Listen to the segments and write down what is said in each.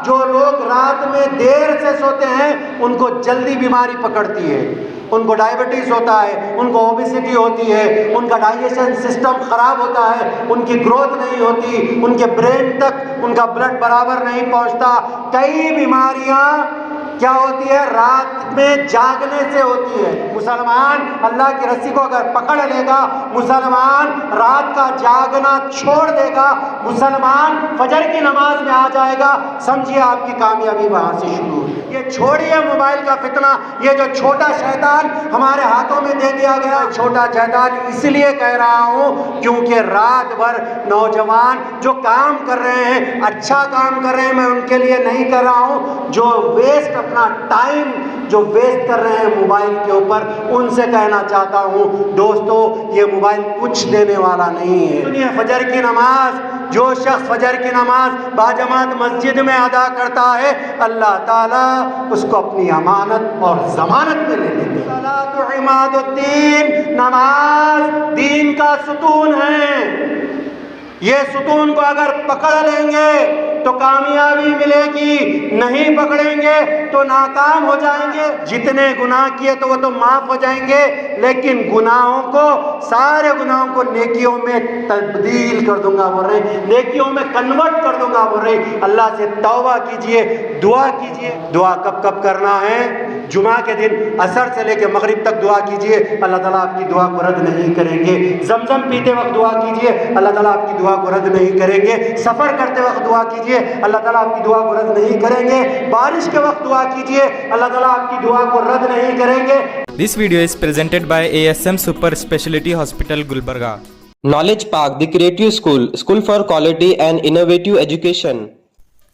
جو لوگ رات میں دیر سے سوتے ہیں ان کو جلدی بیماری پکڑتی ہے، ان کو ڈائبٹیز ہوتا ہے، ان کو اوبیسٹی ہوتی ہے، ان کا ڈائجیشن سسٹم خراب ہوتا ہے، ان کی گروتھ نہیں ہوتی، ان کے برین تک ان کا بلڈ برابر نہیں پہنچتا۔ کئی بیماریاں کیا ہوتی ہے؟ رات میں جاگنے سے ہوتی ہے۔ مسلمان اللہ کی رسی کو اگر پکڑ لے گا، مسلمان رات کا جاگنا چھوڑ دے گا، مسلمان فجر کی نماز میں آ جائے گا، سمجھیے آپ کی کامیابی وہاں سے شروع ہے۔ یہ چھوڑیے موبائل کا فتنہ، یہ جو چھوٹا شیطان ہمارے ہاتھوں میں دے دیا گیا، چھوٹا شیطان اس لیے کہہ رہا ہوں کیونکہ رات بھر نوجوان جو کام کر رہے ہیں، اچھا کام کر رہے ہیں، میں ان کے لیے نہیں کر رہا ہوں، جو ویسٹ اپنا ٹائم جو ویسٹ کر رہے ہیں موبائل کے اوپر، ان سے کہنا چاہتا ہوں دوستو یہ موبائل کچھ دینے والا نہیں ہے۔ سنیے، فجر کی نماز جو شخص فجر کی نماز باجماعت مسجد میں ادا کرتا ہے، اللہ تعالیٰ اس کو اپنی امانت اور ضمانت میں لے لیتے ہیں۔ صلاۃ عماد الدین، نماز دین کا ستون ہے، یہ ستون کو اگر پکڑ لیں گے تو کامیابی ملے گی، نہیں پکڑیں گے تو ناکام ہو جائیں گے۔ جتنے گناہ کیے تو وہ تو معاف ہو جائیں گے، لیکن گناہوں کو، سارے گناہوں کو نیکیوں میں تبدیل کر دوں گا بول رہے، نیکیوں میں کنورٹ کر دوں گا بول رہے۔ اللہ سے توبہ کیجئے، دعا کیجئے۔ دعا کب کب کرنا ہے؟ جمعہ کے دن عصر سے لے کے مغرب تک دعا کیجئے، اللہ تعالیٰ آپ کی دعا کو رد نہیں کریں گے۔ زمزم پیتے وقت دعا کیجئے، اللہ تعالیٰ آپ کی دعا کو رد نہیں کریں گے۔ سفر کرتے وقت دعا کیجئے، اللہ تعالیٰ آپ کی دعا کو رد نہیں کریں گے۔ بارش کے وقت دعا کیجئے، اللہ تعالیٰ آپ کی دعا کو رد نہیں کریں گے۔ This video is presented by ASM Super Speciality Hospital, Gulbarga. Knowledge Park, the Creative School, School for Quality and Innovative Education.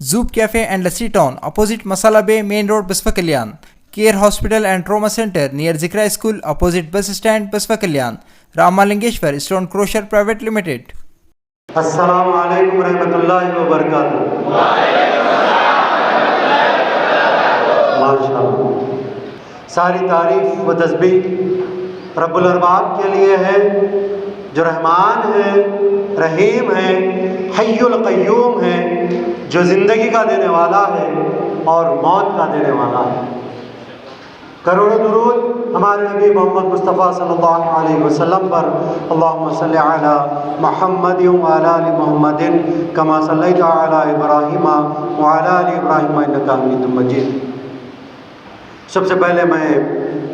Zoop Cafe and Lassi Town, opposite Masala Bay, Main Road, Basva Kalyan. Care Hospital and Trauma Center, near Zikra School, opposite Bus Stand, Basva Kalyan. Ramalingeshwar Stone Crusher Private Limited. السلام علیکم ورحمۃ اللہ وبرکاتہ۔ ماشاءاللہ، ساری تعریف و تسبیح رب الارباب کے لیے ہے، جو رحمان ہے، رحیم ہے، حی القیوم ہے، جو زندگی کا دینے والا ہے اور موت کا دینے والا ہے۔ کروڑوں درود ہمارے نبی محمد مصطفیٰ صلی اللہ علیہ وسلم پر، اللہم صلی علی محمد وعلی آل محمد کما صلیت علی ابراہیم وعلی آل ابراہیم انک حمید مجید۔ سب سے پہلے میں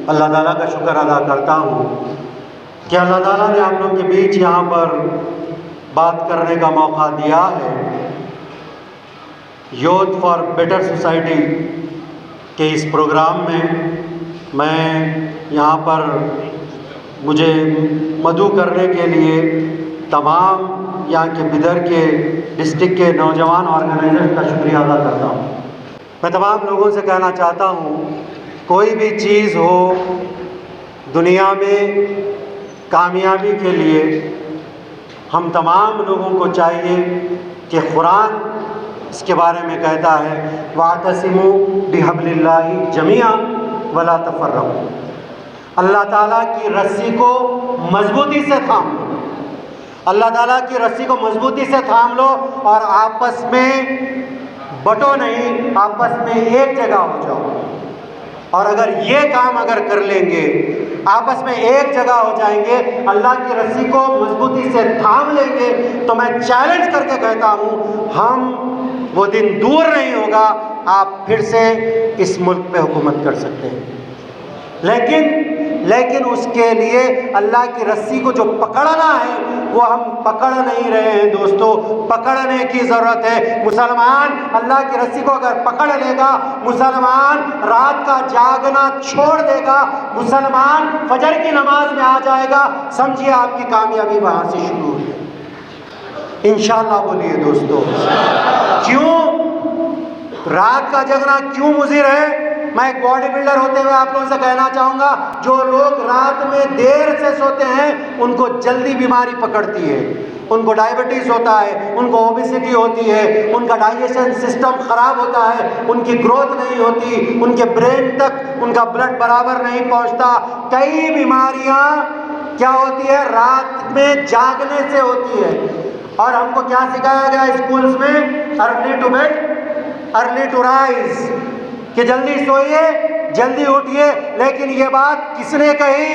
اللہ تعالیٰ کا شکر ادا کرتا ہوں کہ اللہ تعالیٰ نے آپ لوگوں کے بیچ یہاں پر بات کرنے کا موقع دیا ہے۔ یوتھ فار بیٹر سوسائٹی کے اس پروگرام میں یہاں پر مجھے مدعو کرنے کے لیے تمام یہاں کے بدر کے ڈسٹرکٹ کے نوجوان آرگنائزر کا شکریہ ادا کرتا ہوں۔ میں تمام لوگوں سے کہنا چاہتا ہوں، کوئی بھی چیز ہو دنیا میں کامیابی کے لیے ہم تمام لوگوں کو چاہیے کہ قرآن اس کے بارے میں کہتا ہے وَاعْتَصِمُوا بِحَبْلِ اللَّهِ جَمِيعًا وَلَا تَفَرَّقُوا۔ اللہ تعالیٰ کی رسی کو مضبوطی سے تھام لو، اللہ تعالیٰ کی رسی کو مضبوطی سے تھام لو اور آپس میں بٹو نہیں، آپس میں ایک جگہ ہو جاؤ۔ اور اگر یہ کام اگر کر لیں گے، آپس میں ایک جگہ ہو جائیں گے، اللہ کی رسی کو مضبوطی سے تھام لیں گے، تو میں چیلنج کر کے کہتا ہوں ہم وہ دن دور نہیں ہوگا آپ پھر سے اس ملک پہ حکومت کر سکتے ہیں۔ لیکن اس کے لیے اللہ کی رسی کو جو پکڑنا ہے وہ ہم پکڑ نہیں رہے ہیں دوستو، پکڑنے کی ضرورت ہے۔ مسلمان اللہ کی رسی کو اگر پکڑ لے گا، مسلمان رات کا جاگنا چھوڑ دے گا، مسلمان فجر کی نماز میں آ جائے گا، سمجھیے آپ کی کامیابی وہاں سے شروع ہے۔ انشاءاللہ بولیے دوستو، کیوں رات کا جگنا کیوں مضر ہے؟ میں ایک باڈی بلڈر ہوتے ہوئے آپ لوگوں سے کہنا چاہوں گا، جو لوگ رات میں دیر سے سوتے ہیں ان کو جلدی بیماری پکڑتی ہے، ان کو ڈائبٹیز ہوتا ہے، ان کو اوبیسٹی ہوتی ہے، ان کا ڈائجیشن سسٹم خراب ہوتا ہے، ان کی گروتھ نہیں ہوتی، ان کے برین تک ان کا بلڈ برابر نہیں پہنچتا۔ کئی بیماریاں کیا ہوتی ہے؟ رات میں جاگنے سے ہوتی ہے۔ اور ہم کو کیا سکھایا گیا اسکولز میں؟ Early to bed early to rise کہ جلدی سوئیے جلدی اٹھیے، لیکن یہ بات کس نے کہی؟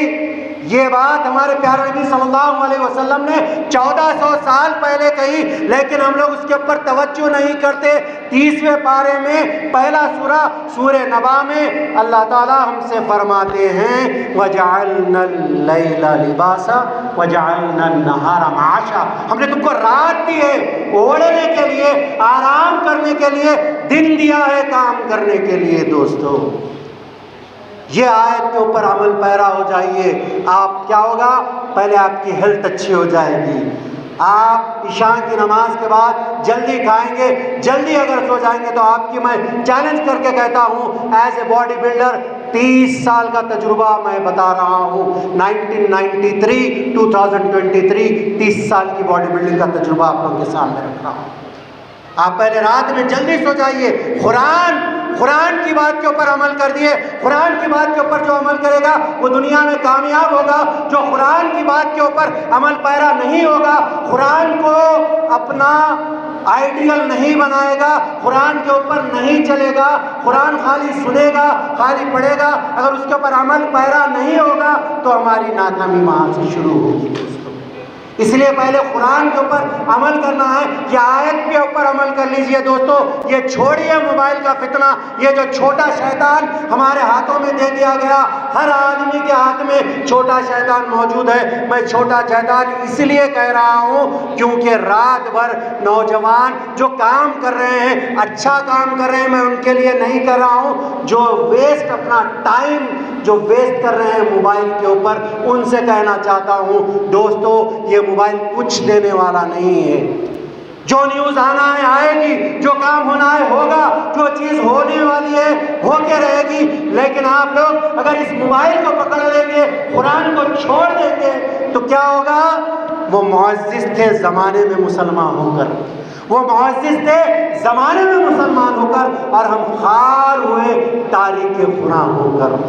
یہ بات ہمارے پیارے نبی صلی اللہ علیہ وسلم نے 1400 سال پہلے کہی، لیکن ہم لوگ اس کے اوپر توجہ نہیں کرتے۔ 30ویں پارے میں پہلا سورہ سورہ نبا میں اللہ تعالیٰ ہم سے فرماتے ہیں وَجَعَلْنَا اللَّيْلَ لِبَاسًا وَجَعَلْنَا النَّهَارَ مَعَاشًا، ہم نے تم کو رات دی ہے اوڑھنے کے لیے، آرام کرنے کے لیے، دن دیا ہے کام کرنے کے لیے۔ دوستو یہ آیت کے اوپر عمل پیرا ہو جائیے، آپ کیا ہوگا؟ پہلے آپ کی ہیلتھ اچھی ہو جائے گی، آپ عشاء کی نماز کے بعد جلدی کھائیں گے، جلدی اگر سو جائیں گے تو آپ کی، میں چیلنج کر کے کہتا ہوں ایز اے باڈی بلڈر 30 سال کا تجربہ میں بتا رہا ہوں، 1993 2023 30 سال کی باڈی بلڈنگ کا تجربہ آپ لوگوں کے سامنے رکھ رہا ہوں۔ آپ پہلے رات میں جلدی سو جائیے، قرآن کی بات کے اوپر عمل کر دیے، قرآن کی بات کے اوپر جو عمل کرے گا وہ دنیا میں کامیاب ہوگا۔ جو قرآن کی بات کے اوپر عمل پیرا نہیں ہوگا، قرآن کو اپنا آئیڈیل نہیں بنائے گا، قرآن کے اوپر نہیں چلے گا، قرآن خالی سنے گا، خالی پڑھے گا، اگر اس کے اوپر عمل پیرا نہیں ہوگا تو ہماری ناکامی وہاں سے شروع ہوگی۔ اس لیے پہلے قرآن کے اوپر عمل کرنا ہے، یہ آیت کے اوپر عمل کر لیجئے۔ دوستو یہ چھوڑیے موبائل کا فتنہ، یہ جو چھوٹا شیطان ہمارے ہاتھوں میں دے دیا گیا، ہر آدمی کے ہاتھ میں چھوٹا شیطان موجود ہے۔ میں چھوٹا شیطان اس لیے کہہ رہا ہوں کیونکہ رات بھر نوجوان جو کام کر رہے ہیں، اچھا کام کر رہے ہیں، میں ان کے لیے نہیں کر رہا ہوں، جو ویسٹ اپنا ٹائم جو ویسٹ کر رہے ہیں موبائل کے اوپر، ان سے کہنا چاہتا ہوں دوستو یہ موبائل کچھ دینے والا نہیں ہے۔ جو نیوز آنا ہے آئے گی، جو کام ہونا ہے ہوگا، جو چیز ہونے والی ہے ہو کے رہے گی، لیکن آپ لوگ اگر اس موبائل کو پکڑ لیں گے، قرآن کو چھوڑ دیں گے تو کیا ہوگا؟ وہ معزز تھے زمانے میں مسلمان ہو کر، وہ معزز تھے زمانے میں مسلمان ہو کر، اور ہم خار ہوئے تاریخ خدا ہو کر۔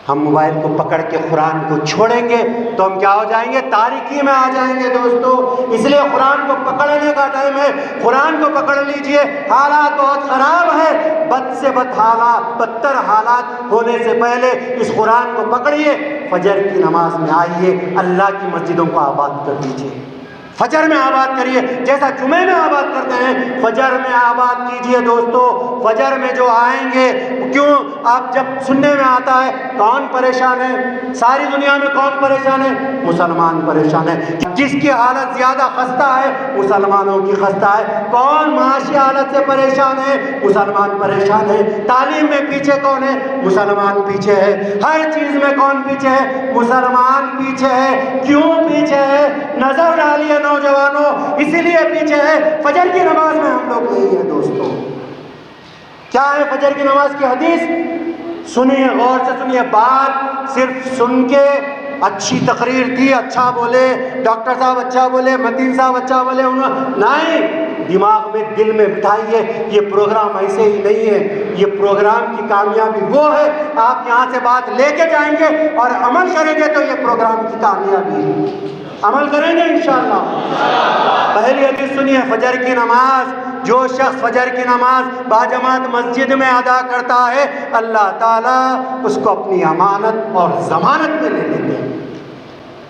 ہم موبائل کو پکڑ کے قرآن کو چھوڑیں گے تو ہم کیا ہو جائیں گے؟ تاریکی میں آ جائیں گے۔ دوستو اس لیے قرآن کو پکڑنے کا ٹائم ہے، قرآن کو پکڑ لیجئے۔ حالات بہت خراب ہے، بد سے بد حالات، بدتر حالات ہونے سے پہلے اس قرآن کو پکڑیے، فجر کی نماز میں آئیے، اللہ کی مسجدوں کو آباد کر دیجئے، فجر میں آباد کریے، جیسا جمعے میں آباد کرتے ہیں فجر میں آباد کیجئے۔ دوستو فجر میں جو آئیں گے، کیوں آپ جب سننے میں آتا ہے کون پریشان ہے؟ ساری دنیا میں کون پریشان ہے؟ مسلمان پریشان ہے۔ جس کی حالت زیادہ خستہ ہے مسلمانوں کی خستہ ہے۔ کون معاشی حالت سے پریشان ہے؟ مسلمان پریشان ہے۔ تعلیم میں پیچھے کون ہے؟ مسلمان پیچھے ہے۔ ہر چیز میں کون پیچھے ہے؟ مسلمان پیچھے ہے۔ کیوں پیچھے ہے؟ نظر ڈالیے نوجوانوں، اسی لیے پیچھے ہے، فجر کی نماز میں ہم لوگ نہیں ہیں۔ دوستو کیا ہے فجر کی نماز کی حدیث؟ سنیے، غور سے سنیے، بات صرف سن کے اچھی تقریر تھی، اچھا بولے ڈاکٹر صاحب، اچھا بولے متین صاحب، اچھا بولے نہیں، دماغ میں دل میں بٹھائیے، یہ پروگرام ایسے ہی نہیں ہے۔ یہ پروگرام کی کامیابی وہ ہے، آپ یہاں سے بات لے کے جائیں گے اور عمل کریں گے تو یہ پروگرام کی کامیابی ہے۔ عمل کریں گے انشاءاللہ۔ پہلی حدیث سنیے، فجر کی نماز، جو شخص فجر کی نماز باجماعت مسجد میں ادا کرتا ہے، اللہ تعالیٰ اس کو اپنی امانت اور ضمانت میں لے لیتے ہیں۔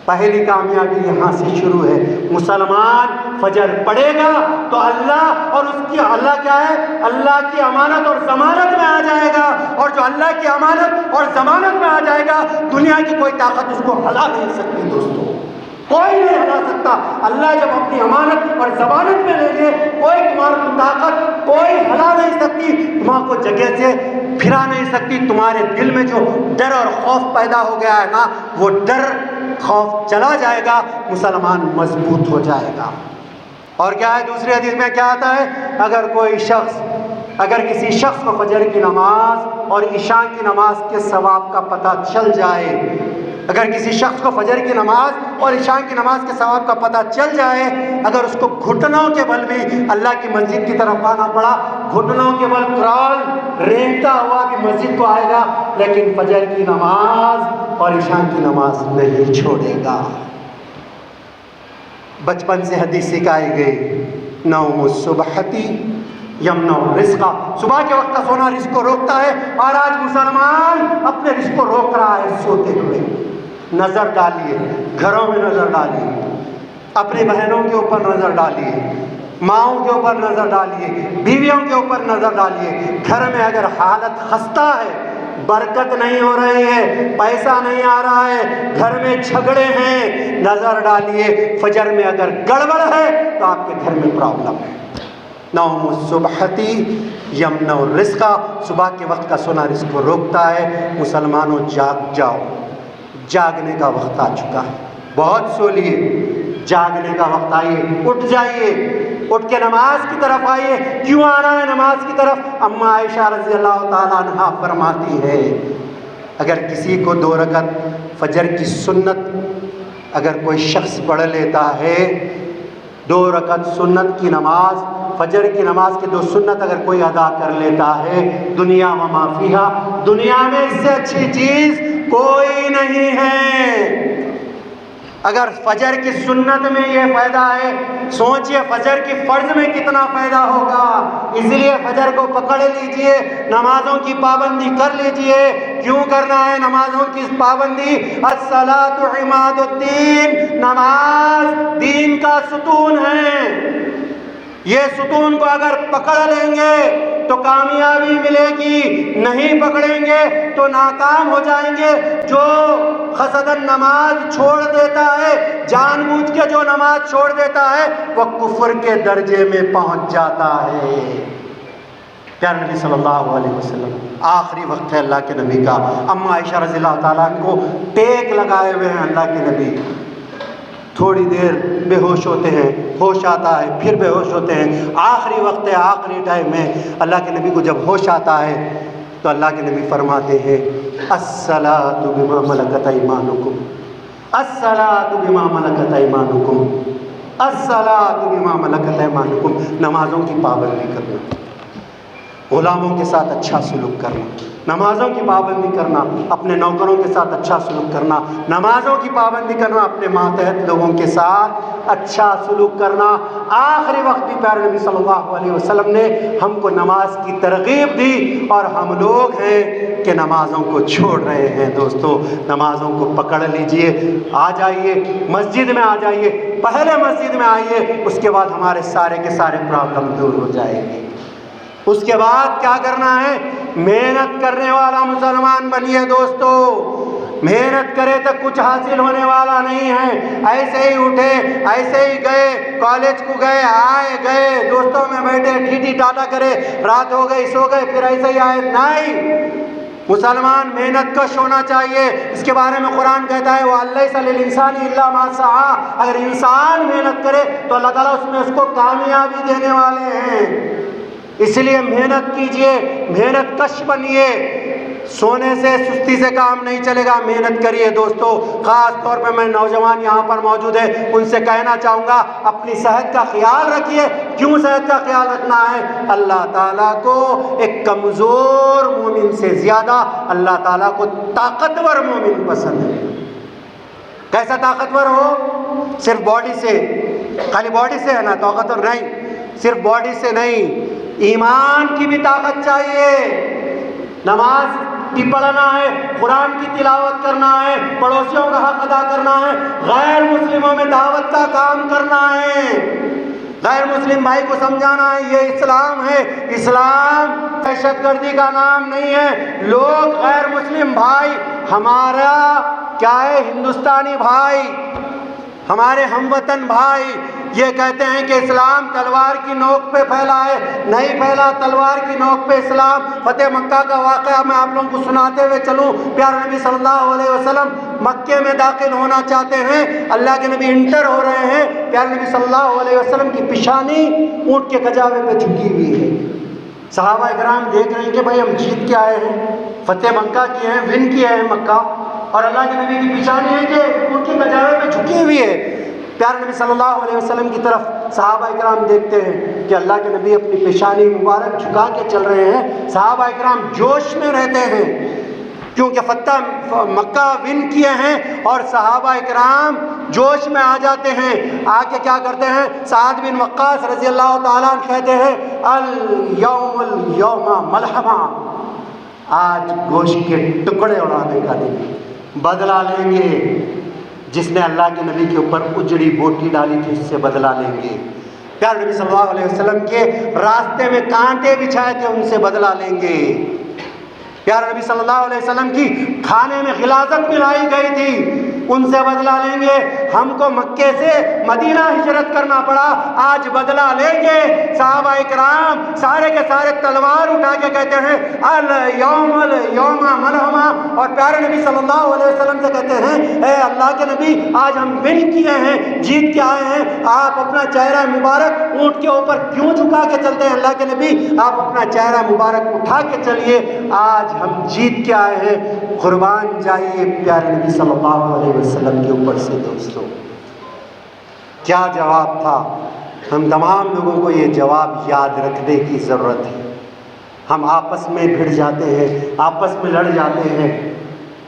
پہلی کامیابی یہاں سے شروع ہے۔ مسلمان فجر پڑھے گا تو اللہ اور اس کی، اللہ کیا ہے؟ اللہ کی امانت اور ضمانت میں آ جائے گا، اور جو اللہ کی امانت اور ضمانت میں آ جائے گا دنیا کی کوئی طاقت اس کو ہلا نہیں سکتی۔ دوستو کوئی نہیں ہلا سکتا۔ اللہ جب اپنی امانت اور ضمانت میں لے لے، کوئی تمہاری طاقت کوئی ہلا نہیں سکتی، تمہارے کو جگہ سے پھرا نہیں سکتی۔ تمہارے دل میں جو ڈر اور خوف پیدا ہو گیا ہے نا، وہ ڈر خوف چلا جائے گا، مسلمان مضبوط ہو جائے گا۔ اور کیا ہے دوسری حدیث میں کیا آتا ہے؟ اگر کسی شخص کو فجر کی نماز اور عشاء کی نماز کے ثواب کا پتہ چل جائے، اگر کسی شخص کو فجر کی نماز اور عشاء کی نماز کے ثواب کا پتہ چل جائے، اگر اس کو گھٹنوں کے بل بھی اللہ کی مسجد کی طرف آنا پڑا، گھٹنوں کے بل کرال رینگتا ہوا بھی مسجد کو آئے گا، لیکن فجر کی نماز اور عشاء کی نماز نہیں چھوڑے گا۔ بچپن سے حدیث سکھائی گئی، نوم الصبحتی یمنع الرزق، صبح کے وقت کا سونا رزق کو روکتا ہے، اور آج مسلمان اپنے رزق کو روک رہا ہے سوتے ہوئے۔ نظر ڈالیے، گھروں میں نظر ڈالیے، اپنی بہنوں کے اوپر نظر ڈالیے، ماؤں کے اوپر نظر ڈالیے، بیویوں کے اوپر نظر ڈالیے۔ گھر میں اگر حالت خستہ ہے، برکت نہیں ہو رہی ہے، پیسہ نہیں آ رہا ہے، گھر میں جھگڑے ہیں، نظر ڈالیے۔ فجر میں اگر گڑبڑ ہے تو آپ کے گھر میں پرابلم ہے۔ نوم الصبحتی یمنع الرزق، صبح کے وقت کا سونا رزق کو روکتا ہے۔ مسلمانوں جاگ جاؤ، جاگنے کا وقت آ چکا ہے، بہت سو لیے، جاگنے کا وقت آئیے، اٹھ جائیے، اٹھ کے نماز کی طرف آئیے۔ کیوں آنا ہے نماز کی طرف؟ اما عائشہ رضی اللہ تعالیٰ عنہا فرماتی ہے اگر کسی کو 2 رکعت فجر کی سنت اگر کوئی شخص پڑھ لیتا ہے، 2 رکعت سنت کی نماز، فجر کی نماز کے 2 سنت اگر کوئی ادا کر لیتا ہے، دنیا و ما فیہا، دنیا میں اس سے اچھی چیز کوئی نہیں ہے۔ اگر فجر کی سنت میں یہ فائدہ ہے، سوچئے فجر کی فرض میں کتنا فائدہ ہوگا۔ اس لیے فجر کو پکڑ لیجئے، نمازوں کی پابندی کر لیجئے۔ کیوں کرنا ہے نمازوں کی پابندی؟ الصلاۃ عماد الدین، نماز دین کا ستون ہے۔ یہ ستون کو اگر پکڑ لیں گے تو کامیابی ملے گی، نہیں پکڑیں گے تو ناکام ہو جائیں گے۔ جو قصداً نماز چھوڑ دیتا ہے، جان بوجھ کے جو نماز چھوڑ دیتا ہے، وہ کفر کے درجے میں پہنچ جاتا ہے۔ پیارے نبی صلی اللہ علیہ وسلم، آخری وقت ہے اللہ کے نبی کا، اما عائشہ رضی اللہ تعالیٰ کو ٹیک لگائے ہوئے ہیں اللہ کے نبی، تھوڑی دیر بے ہوش ہوتے ہیں، ہوش آتا ہے، پھر بے ہوش ہوتے ہیں، آخری وقت ہے، آخری ٹائم ہے۔ اللہ کے نبی کو جب ہوش آتا ہے تو اللہ کے نبی فرماتے ہیں الصلاۃ بما ملکت ایمانکم، الصلاۃ بما ملکت ایمانکم، الصلاۃ بما ملکت ایمانکم، نمازوں کی پابندی کرنا، غلاموں کے ساتھ اچھا سلوک کرنا، نمازوں کی پابندی کرنا، اپنے نوکروں کے ساتھ اچھا سلوک کرنا، نمازوں کی پابندی کرنا، اپنے ماتحت لوگوں کے ساتھ اچھا سلوک کرنا۔ آخری وقت بھی پیارے نبی صلی اللہ علیہ وسلم نے ہم کو نماز کی ترغیب دی، اور ہم لوگ ہیں کہ نمازوں کو چھوڑ رہے ہیں۔ دوستو، نمازوں کو پکڑ لیجئے، آ جائیے مسجد میں، آ جائیے، پہلے مسجد میں آئیے، اس کے بعد ہمارے سارے کے سارے پرابلم دور ہو جائیں گے۔ اس کے بعد کیا کرنا ہے؟ محنت کرنے والا مسلمان بنیے دوستو، محنت کرے تو کچھ حاصل ہونے والا نہیں ہے۔ ایسے ہی اٹھے، ایسے ہی گئے، کالج کو گئے، آئے گئے، دوستوں میں بیٹھے ٹھیٹھی ٹاٹا کرے، رات ہو گئی سو گئے، پھر ایسے ہی آئے، نہیں۔ مسلمان محنت کش ہونا چاہیے۔ اس کے بارے میں قرآن کہتا ہے وَلَيْسَ لِلْإِنسَانِ إِلَّا مَا سَعَىٰ، اگر انسان محنت کرے تو اللہ تعالیٰ اس کو کامیابی دینے والے ہیں۔ اس لیے محنت کیجئے، محنت کش بنیے، سونے سے سستی سے کام نہیں چلے گا، محنت کریے دوستو۔ خاص طور پہ میں نوجوان یہاں پر موجود ہے، ان سے کہنا چاہوں گا اپنی صحت کا خیال رکھیے۔ کیوں صحت کا خیال رکھنا ہے؟ اللہ تعالیٰ کو ایک کمزور مومن سے زیادہ اللہ تعالیٰ کو طاقتور مومن پسند ہے۔ کیسا طاقتور ہو؟ صرف باڈی سے، خالی باڈی سے ہے نا طاقتور، نہیں، صرف باڈی سے نہیں، ایمان کی بھی طاقت چاہیے۔ نماز بھی پڑھنا ہے، قرآن کی تلاوت کرنا ہے، پڑوسیوں کا حق ادا کرنا ہے، غیر مسلموں میں دعوت کا کام کرنا ہے، غیر مسلم بھائی کو سمجھانا ہے یہ اسلام ہے۔ اسلام دہشت گردی کا نام نہیں ہے۔ لوگ غیر مسلم بھائی، ہمارا کیا ہے، ہندوستانی بھائی، ہمارے ہم وطن بھائی یہ کہتے ہیں کہ اسلام تلوار کی نوک پہ پھیلا ہے، نہیں پھیلا۔ تلوار کی نوک پہ اسلام، فتح مکہ کا واقعہ میں آپ لوگوں کو سناتے ہوئے چلوں۔ پیارے نبی صلی اللہ علیہ وسلم مکے میں داخل ہونا چاہتے ہیں، اللہ کے نبی انٹر ہو رہے ہیں، پیارے نبی صلی اللہ علیہ وسلم کی پیشانی اونٹ کے کجاوے پہ جھکی ہوئی ہے۔ صحابہ کرام دیکھ رہے ہیں کہ بھائی ہم جیت کے آئے ہیں، فتح مکہ کیے ہیں، ون کیا ہے مکہ، اور اللہ کے نبی کی پیشانی ہے کہ اونٹ کے کجاوے پہ جھکی ہوئی ہے۔ پیارے نبی صلی اللہ علیہ وسلم کی طرف صحابہ کرام دیکھتے ہیں کہ اللہ کے نبی اپنی پیشانی مبارک جھکا کے چل رہے ہیں۔ صحابہ کرام جوش میں رہتے ہیں کیونکہ فتح مکہ ون کیے ہیں، اور صحابہ کرام جوش میں آ جاتے ہیں، آ کے کیا کرتے ہیں؟ سعد بن وقاص رضی اللہ تعالیٰ عنہ کہتے ہیں اليوم ملحمہ، آج گوشت کے ٹکڑے اڑانے کا دن، بدلہ لیں گے۔ جس نے اللہ کے نبی کے اوپر اجڑی بوٹی ڈالی تھی اس سے بدلہ لیں گے۔ پیارے نبی صلی اللہ علیہ وسلم کے راستے میں کانٹے بچھائے تھے، ان سے بدلہ لیں گے۔ پیارے نبی صلی اللہ علیہ وسلم کی کھانے میں غلاظت ملائی گئی تھی، ان سے بدلہ لیں گے۔ ہم کو مکے سے مدینہ ہجرت کرنا پڑا، آج بدلہ لیں گے۔ صحابہ اکرام سارے کے سارے تلوار اٹھا کے کہتے ہیں اليوم ملحمہ، اور پیارے نبی صلی اللہ علیہ وسلم سے کہتے ہیں اے اللہ کے نبی، آج ہم ون کیے ہیں، جیت کے آئے ہیں، آپ اپنا چہرہ مبارک اونٹ کے اوپر کیوں جھکا کے چلتے ہیں؟ اللہ کے نبی آپ اپنا چہرہ مبارک اٹھا کے چلیے، آج ہم جیت کے آئے ہیں، قربان جائیے پیارے نبی صلی اللہ علیہ وسلم کے اوپر سے۔ دوستو کیا جواب تھا؟ ہم تمام لوگوں کو یہ جواب یاد رکھنے کی ضرورت ہے۔ ہم آپس میں بھڑ جاتے ہیں، آپس میں لڑ جاتے ہیں۔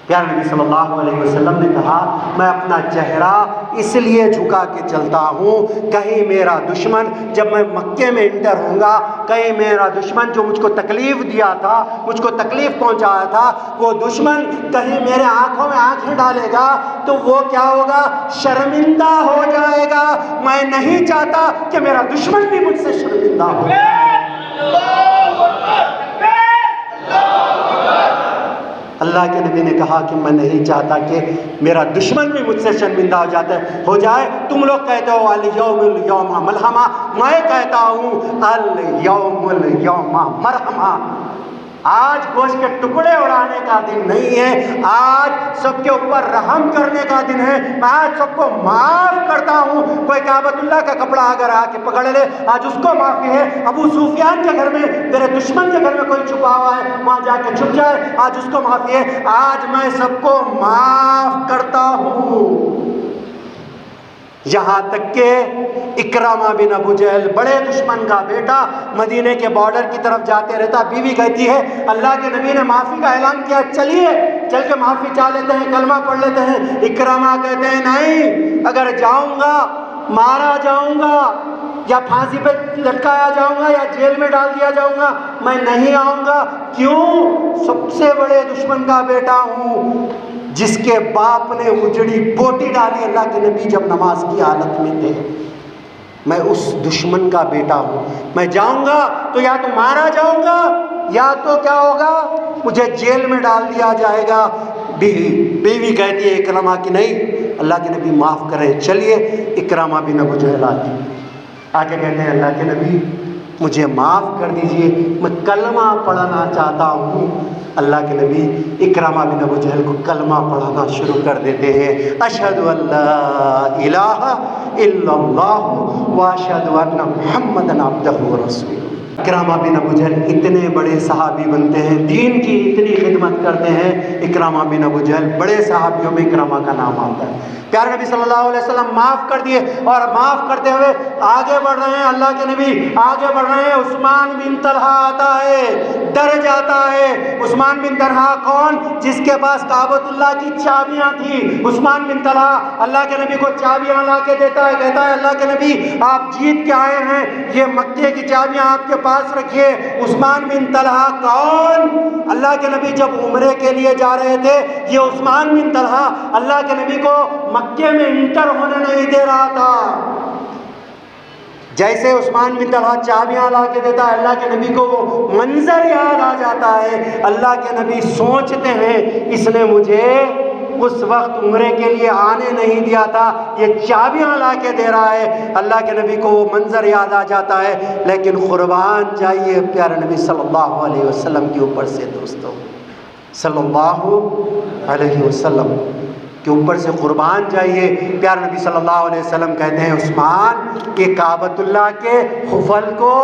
پیارے نبی صلی اللہ علیہ وسلم نے کہا میں اپنا چہرہ اس لیے جھکا کے چلتا ہوں، کہیں میرا دشمن جب میں مکے میں انٹر ہوں گا، کہیں میرا دشمن جو مجھ کو تکلیف دیا تھا، مجھ کو تکلیف پہنچایا تھا، وہ دشمن کہیں میرے آنکھوں میں آنکھیں ڈالے گا تو وہ کیا ہوگا؟ شرمندہ ہو جائے گا۔ میں نہیں چاہتا کہ میرا دشمن بھی مجھ سے شرمندہ ہو۔ اللہ کے نبی نے کہا کہ میں نہیں چاہتا کہ میرا دشمن بھی مجھ سے شرمندہ ہو جائے۔ تم لوگ کہتے ہو اليوم ملحمہ، میں کہتا ہوں اليوم مرحمہ۔ آج گوشت کے ٹکڑے اڑانے کا دن نہیں ہے، آج سب کے اوپر رحم کرنے کا دن ہے۔ میں آج سب کو معاف کرتا ہوں۔ کوئی کعبۃ اللہ کا کپڑا اگر آ کے پکڑ لے، آج اس کو معافی ہے۔ ابو سفیان کے گھر میں، میرے دشمن کے گھر میں کوئی چھپا ہوا ہے، وہاں جا کے چھپ جائے، آج اس کو معافی ہے۔ آج میں سب کو معاف کرتا ہوں، یہاں تک کہ اکرامہ بن ابو جہل، بڑے دشمن کا بیٹا، مدینے کے بارڈر کی طرف جاتے رہتا، بیوی کہتی ہے اللہ کے نبی نے معافی کا اعلان کیا، چلیے چل کے معافی چاہ لیتے ہیں، کلمہ پڑھ لیتے ہیں۔ اکرامہ کہتے ہیں نہیں، اگر جاؤں گا مارا جاؤں گا، یا پھانسی پہ لٹکایا جاؤں گا، یا جیل میں ڈال دیا جاؤں گا، میں نہیں آؤں گا۔ کیوں؟ سب سے بڑے دشمن کا بیٹا ہوں، جس کے باپ نے اجڑی بوٹی ڈالی اللہ کے نبی جب نماز کی حالت میں تھے، میں اس دشمن کا بیٹا ہوں۔ میں جاؤں گا تو یا تو مارا جاؤں گا، یا تو کیا ہوگا؟ مجھے جیل میں ڈال دیا جائے گا۔ بیوی کہتی ہے اکرامہ کی نہیں، اللہ کے نبی معاف کریں، چلیے۔ اکرامہ بن ابو جہل آگے کہتے ہیں اللہ کے نبی مجھے معاف کر دیجئے، میں کلمہ پڑھنا چاہتا ہوں۔ اللہ کے نبی اکرامہ بن ابو جہل کو کلمہ پڑھانا شروع کر دیتے ہیں، اشہد ان لا الہ الا اللہ واشہد ان محمدًا عبدہ ورسولہ۔ اکرامہ بن ابو جہل اتنے بڑے صحابی بنتے ہیں، دین کی اتنی خدمت کرتے ہیں۔ اکرامہ بن ابو جہل بڑے صحابیوں میں اکرامہ کا نام آتا ہے۔ پیارے نبی صلی اللہ علیہ وسلم معاف کر دیے، اور معاف کرتے ہوئے آگے بڑھ رہے ہیں، اللہ کے نبی آگے بڑھ رہے ہیں۔ عثمان بن طلحہ آتا ہے، ڈر جاتا ہے۔ عثمان بن طلحہ کون؟ جس کے پاس کعبۃ اللہ کی چابیاں تھیں۔ عثمان بن طلحہ اللہ کے نبی کو چابیاں لا کے دیتا ہے، کہتا ہے اللہ کے نبی آپ جیت کے آئے ہیں، یہ مکے کی چابیاں آپ کے پاس رکھیے۔ عثمان بن طلحہ کون؟ اللہ کے نبی جب عمرے کے لیے جا رہے تھے، یہ عثمان بن طلحہ اللہ کے نبی کو مکے میں انٹر ہونے نہیں دے رہا تھا۔ جیسے عثمان بن طلحہ چابیاں لا کے دیتا ہے، اللہ کے نبی کو وہ منظر یاد آ جاتا ہے۔ اللہ کے نبی سوچتے ہیں اس نے مجھے اس وقت عمرے کے لیے آنے نہیں دیا تھا، یہ چابیاں لا کے دے رہا ہے۔ اللہ کے نبی کو وہ منظر یاد آ جاتا ہے۔ لیکن قربان جائیے پیارے نبی صلی اللہ علیہ وسلم کے اوپر سے، دوستو صلی اللہ علیہ وسلم کے اوپر سے قربان جائیے۔ پیارے نبی صلی اللہ علیہ وسلم کہتے ہیں عثمان یہ کعبۃ اللہ کے حفل کو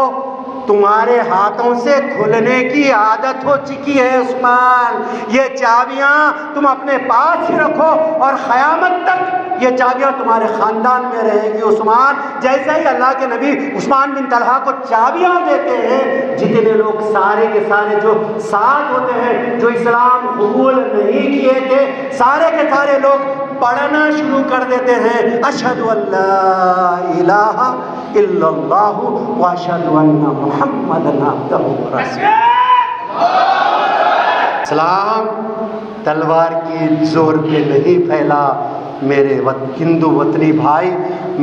تمہارے ہاتھوں سے کھلنے کی عادت ہو چکی ہے عثمان، یہ چابیاں تم اپنے پاس ہی رکھو اور قیامت تک یہ چابیاں تمہارے خاندان میں رہے گی۔ عثمان جیسے ہی اللہ کے نبی عثمان بن طلحہ کو چابیاں دیتے ہیں، جتنے لوگ سارے کے سارے جو ساتھ ہوتے ہیں، جو اسلام قبول نہیں کیے تھے، سارے کے سارے لوگ پڑھنا شروع کر دیتے ہیں اشہد ان لا الہ الا اللہ و اشہد ان محمدًا عبدہ و رسولہ۔ اسلام تلوار کی زور پہ نہیں پھیلا۔ میرے ہندو وطنی بھائی،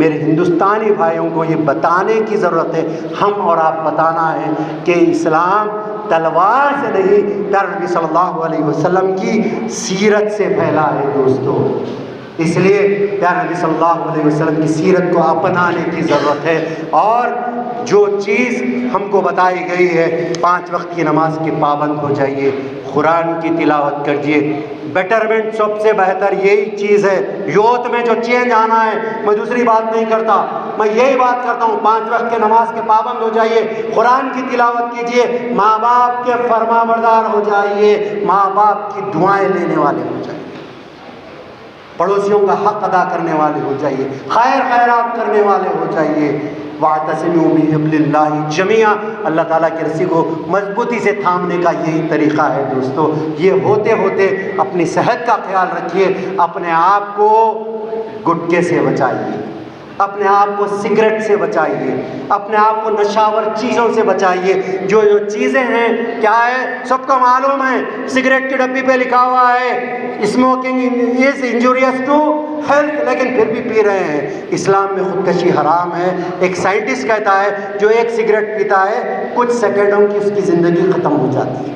میرے ہندوستانی بھائیوں کو یہ بتانے کی ضرورت ہے، ہم اور آپ بتانا ہے کہ اسلام تلوار سے نہیں، پیارے نبی صلی اللہ علیہ وسلم کی سیرت سے پھیلا ہے دوستو۔ اس لیے پیارے نبی صلی اللہ علیہ وسلم کی سیرت کو اپنانے کی ضرورت ہے، اور جو چیز ہم کو بتائی گئی ہے 5 وقت کی نماز کے پابند ہو جائیے، قرآن کی تلاوت کریے۔ بیٹرمنٹ سب سے بہتر یہی چیز ہے، یوتھ میں جو چینج آنا ہے، میں دوسری بات نہیں کرتا، میں یہی بات کرتا ہوں 5 وقت کے نماز کے پابند ہو جائیے، قرآن کی تلاوت کیجئے، ماں باپ کے فرما بردار ہو جائیے، ماں باپ کی دعائیں لینے والے ہو جائیے، پڑوسیوں کا حق ادا کرنے والے ہو جائیے، خیر خیرات کرنے والے ہو جائیے۔ وَاعْتَصِمُوا بِحَبْلِ اللَّهِ جَمِيعًا، اللہ تعالیٰ کی رسی کو مضبوطی سے تھامنے کا یہی طریقہ ہے دوستو۔ یہ ہوتے ہوتے اپنی صحت کا خیال رکھیے، اپنے آپ کو گٹکے سے بچائیے، اپنے آپ کو سگریٹ سے بچائیے، اپنے آپ کو نشاور چیزوں سے بچائیے۔ جو چیزیں ہیں کیا ہے سب کو معلوم ہے، سگریٹ کی ڈبی پہ لکھا ہوا ہے smoking is injurious to health, لیکن پھر بھی پی رہے ہیں۔ اسلام میں خودکشی حرام ہے۔ ایک سائنٹسٹ کہتا ہے جو ایک سگریٹ پیتا ہے کچھ سیکنڈوں کی اس کی زندگی ختم ہو جاتی ہے،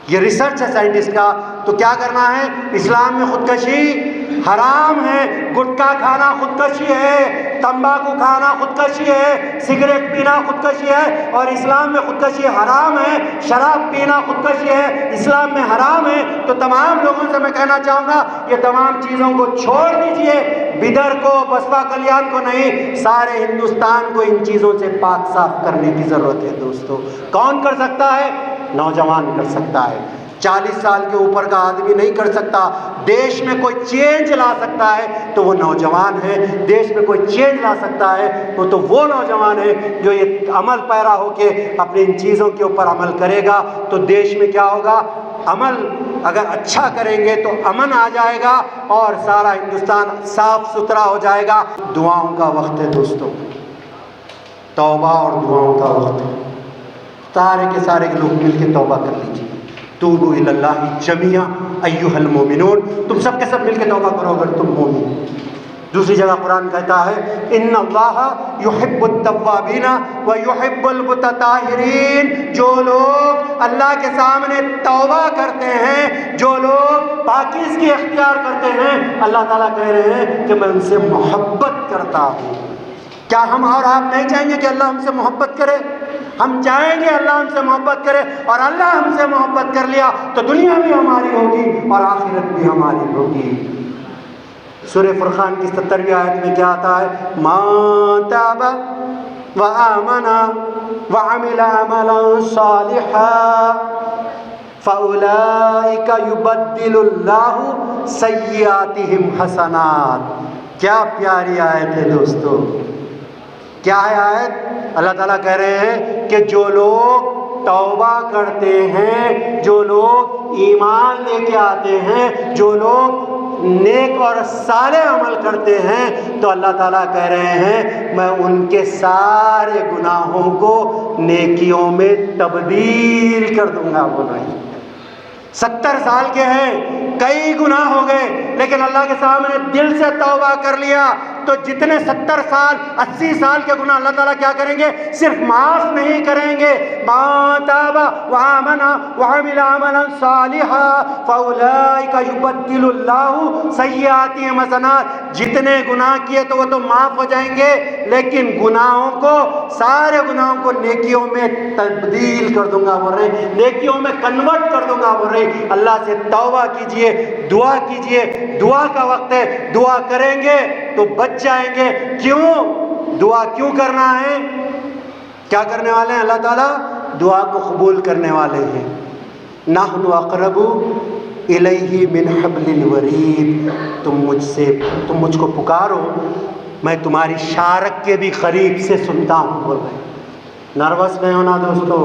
یہ ریسرچ ہے سائنٹسٹ کا۔ تو کیا کرنا ہے؟ اسلام میں خودکشی حرام ہے، گٹکا کھانا خودکشی ہے، تمباکو کھانا خودکشی ہے، سگریٹ پینا خودکشی ہے، اور اسلام میں خودکشی حرام ہے۔ شراب پینا خودکشی ہے، اسلام میں حرام ہے۔ تو تمام لوگوں سے میں کہنا چاہوں گا یہ تمام چیزوں کو چھوڑ دیجئے، بدر کو، بسپا کلیان کو نہیں، سارے ہندوستان کو ان چیزوں سے پاک صاف کرنے کی ضرورت ہے دوستو۔ کون کر سکتا ہے؟ نوجوان کر سکتا ہے، 40 سال کے اوپر کا آدمی نہیں کر سکتا۔ دیش میں کوئی چینج لا سکتا ہے تو وہ نوجوان ہے، دیش میں کوئی چینج لا سکتا ہے تو وہ نوجوان ہے جو یہ عمل پیرا ہو کے اپنی ان چیزوں کے اوپر عمل کرے گا۔ تو دیش میں کیا ہوگا؟ عمل اگر اچھا کریں گے تو امن آ جائے گا اور سارا ہندوستان صاف ستھرا ہو جائے گا۔ دعاؤں کا وقت ہے دوستو، توبہ اور دعاؤں کا وقت ہے۔ سارے کے سارے لوگ مل کے توبہ کر لیجیے۔ توبوا الی اللہ جمیعا ایھا المؤمنون، تم سب کے سب مل کے توبہ کرو اگر تم مومن۔ دوسری جگہ قرآن کہتا ہے ان اللہ یحب التوابین ویحب المتطہرین، جو لوگ اللہ کے سامنے توبہ کرتے ہیں، جو لوگ پاکیزگی اختیار کرتے ہیں، اللہ تعالیٰ کہہ رہے ہیں کہ میں ان سے محبت کرتا ہوں۔ کیا ہم اور آپ نہیں چاہیں گے کہ اللہ ہم سے محبت کرے؟ ہم چاہیں گے اللہ ہم سے محبت کرے، اور اللہ ہم سے محبت کر لیا تو دنیا بھی ہماری ہوگی اور آخرت بھی ہماری ہوگی۔ سورہ فرقان کی 70ویں آیت میں کیا آتا ہے؟ مَن تَابَ وَآمَنَ وَعَمِلَ عَمَلًا صَالِحًا فَأُولَئِكَ يُبَدِّلُ اللَّهُ سَيِّئَاتِهِمْ حَسَنَاتٍ۔ کیا پیاری آیت ہے دوستو، کیا ہے آیت؟ اللہ تعالیٰ کہہ رہے ہیں کہ جو لوگ توبہ کرتے ہیں، جو لوگ ایمان لے کے آتے ہیں، جو لوگ نیک اور صالح عمل کرتے ہیں، تو اللہ تعالیٰ کہہ رہے ہیں میں ان کے سارے گناہوں کو نیکیوں میں تبدیل کر دوں گا۔ وہ نہیں 70 سال کے ہیں، کئی گناہ ہو گئے، لیکن اللہ کے سامنے دل سے توبہ کر لیا تو جتنے 70 سال 80 سال کے گناہ اللہ تعالیٰ کیا کریں گے؟ صرف معاف نہیں کریں گے۔ مَن تَابَ وَآمَنَ وَعَمِلَ عَمَلًا صَالِحًا فَأُولَئِكَ يُبَدِّلُ اللَّهُ سَيِّئَاتِهِمْ حَسَنَاتٍ، جتنے گناہ کیے تو وہ تو معاف ہو جائیں گے، لیکن گناہوں کو، سارے گناہوں کو نیکیوں میں تبدیل کر دوں گا، بول رہے نیکیوں میں کنورٹ کر دوں گا، بول رہے اللہ سے توبہ کیجئے، دعا کیجئے، دعا کا وقت ہے، دعا کریں گے تو بچ جائیں گے۔ کیوں دعا کیوں کرنا ہے؟ کیا کرنے والے ہیں؟ اللہ تعالیٰ دعا کو قبول کرنے والے ہیں۔ نحن اقرب الیہ من حبل الورید، تم مجھ کو پکارو، میں تمہاری شارک کے بھی قریب سے سنتا ہوں۔ بول رہے نروس نہیں ہونا دوستو،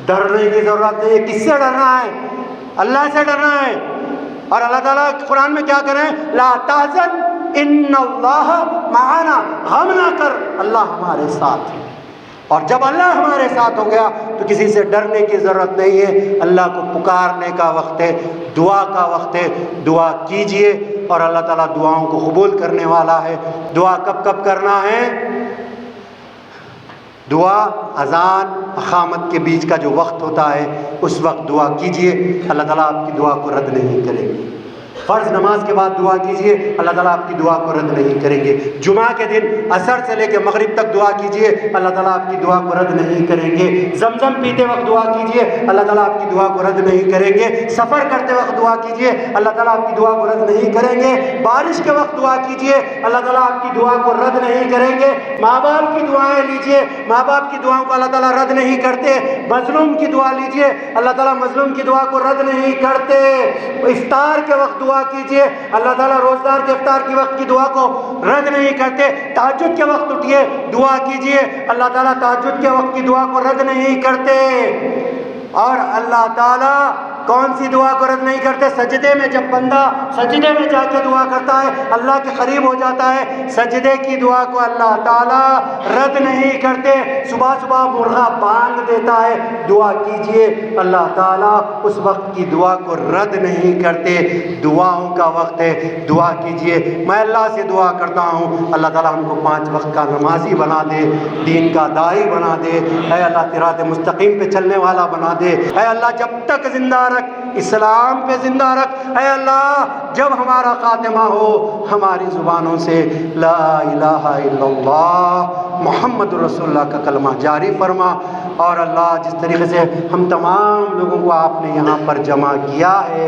ڈرنے کی ضرورت نہیں ہے۔ کس سے ڈرنا ہے؟ اللہ سے ڈرنا ہے۔ اور اللہ تعالیٰ قرآن میں کیا کریں؟ لا تحزن ان اللہ معنا، غم نہ کر، اللہ ہمارے ساتھ ہے۔ اور جب اللہ ہمارے ساتھ ہو گیا تو کسی سے ڈرنے کی ضرورت نہیں ہے، اللہ کو پکارنے کا وقت ہے، دعا کا وقت ہے، دعا کیجئے اور اللہ تعالیٰ دعاؤں کو قبول کرنے والا ہے۔ دعا کب کب کرنا ہے؟ دعا اذان اقامت کے بیچ کا جو وقت ہوتا ہے اس وقت دعا کیجئے، اللہ تعالیٰ آپ کی دعا کو رد نہیں کریں گے۔ فرض نماز کے بعد دعا کیجئے، اللہ تعالیٰ آپ کی دعا کو رد نہیں کریں گے۔ جمعہ کے دن عصر سے لے کے مغرب تک دعا کیجئے، اللہ تعالیٰ آپ کی دعا کو رد نہیں کریں گے۔ زمزم پیتے وقت دعا کیجئے، اللہ تعالیٰ آپ کی دعا کو رد نہیں کریں گے۔ سفر کرتے وقت دعا کیجئے، اللہ تعالیٰ آپ کی دعا کو رد نہیں کریں گے۔ بارش کے وقت دعا کیجئے، اللہ تعالیٰ آپ کی دعا کو رد نہیں کریں گے۔ ماں باپ کی دعائیں لیجئے، ماں باپ کی دعاؤں کو اللہ تعالیٰ رد نہیں کرتے۔ مظلوم کی دعا لیجئے، اللہ تعالیٰ مظلوم کی دعا کو رد نہیں کرتے۔ افطار کے وقت دعا کیجئے، اللہ تعالیٰ روزدار کے افطار کے وقت کی دعا کو رد نہیں کرتے۔ تہجد کے وقت اٹھیے، دعا کیجئے، اللہ تعالیٰ تہجد کے وقت کی دعا کو رد نہیں کرتے۔ اور اللہ تعالیٰ کون سی دعا کو رد نہیں کرتے؟ سجدے میں جب بندہ سجدے میں جا کے دعا کرتا ہے اللہ کے قریب ہو جاتا ہے، سجدے کی دعا کو اللہ تعالیٰ رد نہیں کرتے۔ صبح صبح مرغا بانگ دیتا ہے، دعا کیجئے، اللہ تعالیٰ اس وقت کی دعا کو رد نہیں کرتے۔ دعاؤں کا وقت ہے، دعا کیجئے۔ میں اللہ سے دعا کرتا ہوں اللہ تعالیٰ ہم کو 5 وقت کا نمازی بنا دے، دین کا داعی بنا دے، اے اللہ صراط مستقیم پہ چلنے والا بنا دے۔ اے اللہ جب تک زندہ رکھ، اسلام پہ زندہ رکھ۔ اے اللہ جب ہمارا خاتمہ ہو ہماری زبانوں سے لا الہ الا اللہ محمد رسول اللہ کا کلمہ جاری فرما۔ اور اللہ جس طریقے سے ہم تمام لوگوں کو آپ نے یہاں پر جمع کیا ہے،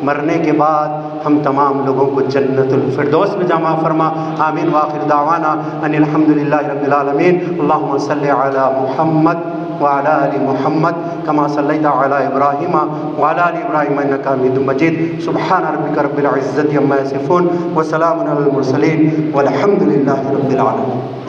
مرنے کے بعد ہم تمام لوگوں کو جنت الفردوس میں جمع فرما۔ آمین وآخر دعوانا ان الحمدللہ رب العالمین۔ اللہم صلی علی محمد وعلى آل محمد كما صليت على إبراهيم وعلى آل إبراهيم إنك حميد مجيد سبحان ربك رب العزة عما يصفون وسلام على المرسلين والحمد لله رب العالمين۔